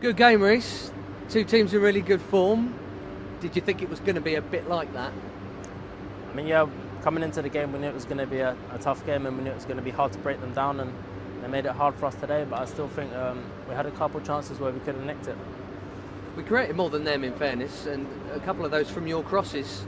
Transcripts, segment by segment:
Good game, Reece. Two teams in really good form. Did you think it was going to be a bit like that? I mean, yeah, coming into the game, we knew it was going to be a tough game, and we knew it was going to be hard to break them down, and they made it hard for us today. But I still think we had a couple of chances where we could have nicked it. We created more than them, in fairness, and a couple of those from your crosses.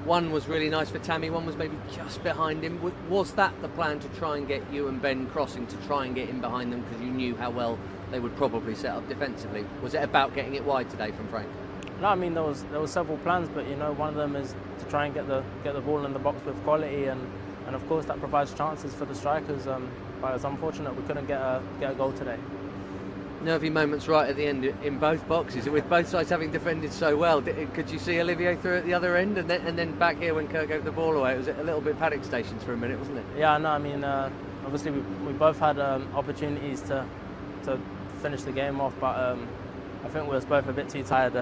One was really nice for Tammy, one was maybe just behind him. Was that the plan, to try and get you and Ben crossing, to try and get in behind them, because you knew how well they would probably set up defensively? Was it about getting it wide today from Frank? No, I mean there was several plans, but one of them is to try and get the ball in the box with quality, and of course that provides chances for the strikers. But it's unfortunate we couldn't get a goal today. Nervy moments right at the end in both boxes, with both sides having defended so well. Could you see Olivier through at the other end, and then back here when Kirk gave the ball away? It was a little bit paddock stations for a minute, wasn't it? Yeah, no, I mean obviously we both had opportunities to finish the game off, but I think we were both a bit too tired.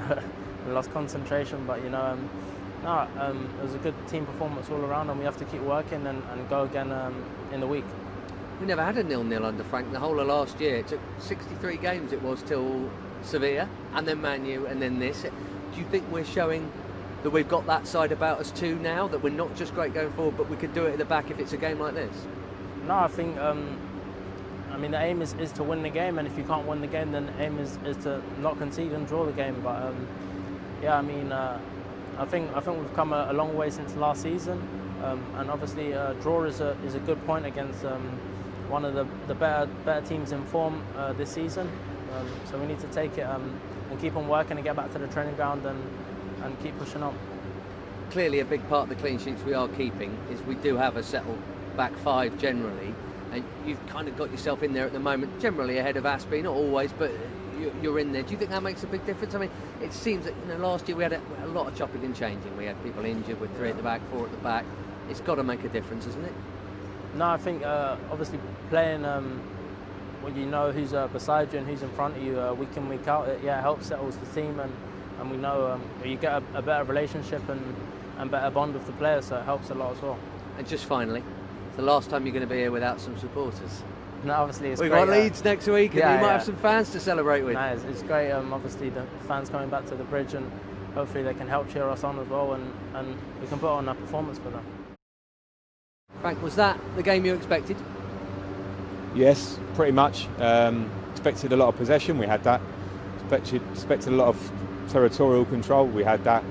We lost concentration, but it was a good team performance all around, and we have to keep working and go again in the week. We never had a 0-0 under Frank the whole of last year. It took 63 games it was till Sevilla, and then Man U, and then this. Do you think we're showing that we've got that side about us too now, that we're not just great going forward, but we could do it at the back if it's a game like this? No, I think the aim is to win the game, and if you can't win the game, then the aim is to not concede and draw the game. But I think we've come a long way since last season, and obviously draw is a good point against one of the better teams in form this season. So we need to take it and keep on working and get back to the training ground and keep pushing on. Clearly a big part of the clean sheets we are keeping is we do have a settled back five generally, and you've kind of got yourself in there at the moment, generally ahead of Aspie, not always, but you're in there. Do you think that makes a big difference? I mean, it seems that last year we had a lot of chopping and changing. We had people injured with 3 at the back, 4 at the back. It's got to make a difference, isn't it? No, I think obviously playing when you know who's beside you and who's in front of you week in, week out, it helps, settles the team, and we know you get a better relationship and better bond with the players, so it helps a lot as well. And just finally, it's the last time you're going to be here without some supporters. No, obviously it's We've great. got Leeds next week, and you might have some fans to celebrate with. No, it's great. Obviously the fans coming back to the bridge, and hopefully they can help cheer us on as well, and we can put on a performance for them. Frank, was that the game you expected? Yes, pretty much. Expected a lot of possession, we had that. Expected a lot of territorial control, we had that.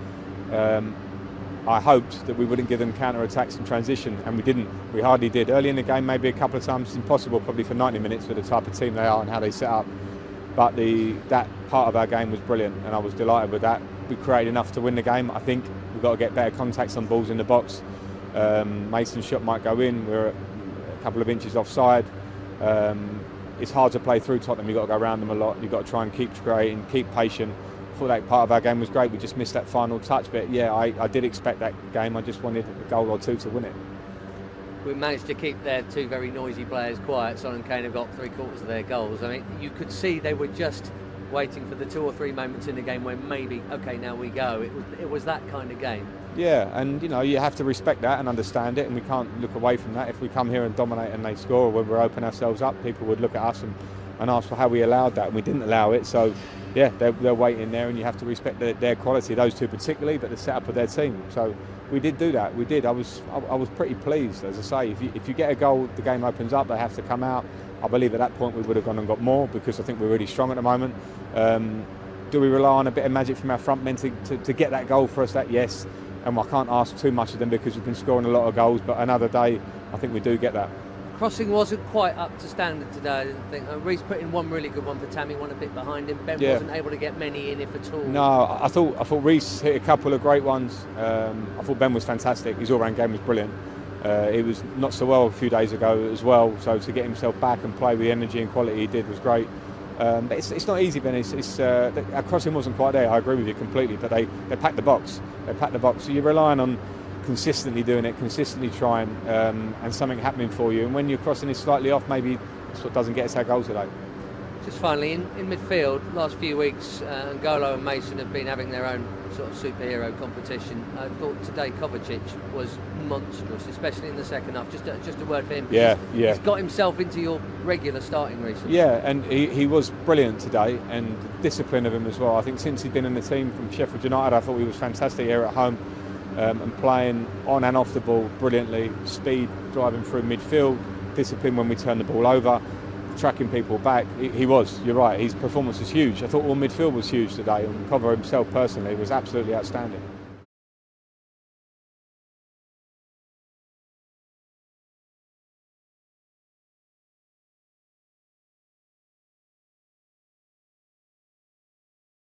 I hoped that we wouldn't give them counter-attacks in transition, and we didn't. We hardly did. Early in the game, maybe a couple of times. It's impossible probably for 90 minutes for the type of team they are and how they set up. But that part of our game was brilliant, and I was delighted with that. We created enough to win the game. I think we've got to get better contacts on balls in the box. Mason's shot might go in. We're a couple of inches offside. It's hard to play through Tottenham. You've got to go around them a lot. You've got to try and keep creating, keep patient. I thought that part of our game was great. We just missed that final touch, but I did expect that game. I just wanted a goal or two to win it. We managed to keep their 2 very noisy players quiet. Son and Kane have got 3/4 of their goals. I mean, you could see they were just waiting for the 2 or 3 moments in the game where maybe, okay, now we go. It was that kind of game. Yeah, and you have to respect that and understand it, and we can't look away from that. If we come here and dominate and they score, when we're open ourselves up, people would look at us and ask for how we allowed that, and we didn't allow it. So yeah, they're waiting there, and you have to respect their quality, those 2 particularly, but the setup of their team. So we did do that. We did. I was pretty pleased, as I say. If you get a goal, the game opens up. They have to come out. I believe at that point we would have gone and got more, because I think we're really strong at the moment. Do we rely on a bit of magic from our front men to get that goal for us? That yes, and I can't ask too much of them because we've been scoring a lot of goals. But another day, I think we do get that. Crossing wasn't quite up to standard today, I didn't think. Reece put in one really good one for Tammy, one a bit behind him. Ben wasn't able to get many in, if at all. No, I thought Reece hit a couple of great ones. I thought Ben was fantastic. His all-round game was brilliant. He was not so well a few days ago as well, so to get himself back and play with the energy and quality he did was great. But it's not easy, Ben. Our crossing wasn't quite there. I agree with you completely, but they packed the box. So you're relying on consistently doing it, consistently trying, and something happening for you. And when your crossing is slightly off, maybe that's what doesn't get us our goal today. Just finally, in midfield, last few weeks, N'Golo and Mason have been having their own sort of superhero competition. I thought today Kovacic was monstrous, especially in the second half. Just a word for him. He's got himself into your regular starting recently. Yeah, and he was brilliant today, and the discipline of him as well. I think since he'd been in the team from Sheffield United, I thought he was fantastic here at home, and playing on and off the ball brilliantly. Speed, driving through midfield, discipline when we turn the ball over, tracking people back. You're right, his performance was huge. I thought all midfield was huge today, and Kova himself personally was absolutely outstanding.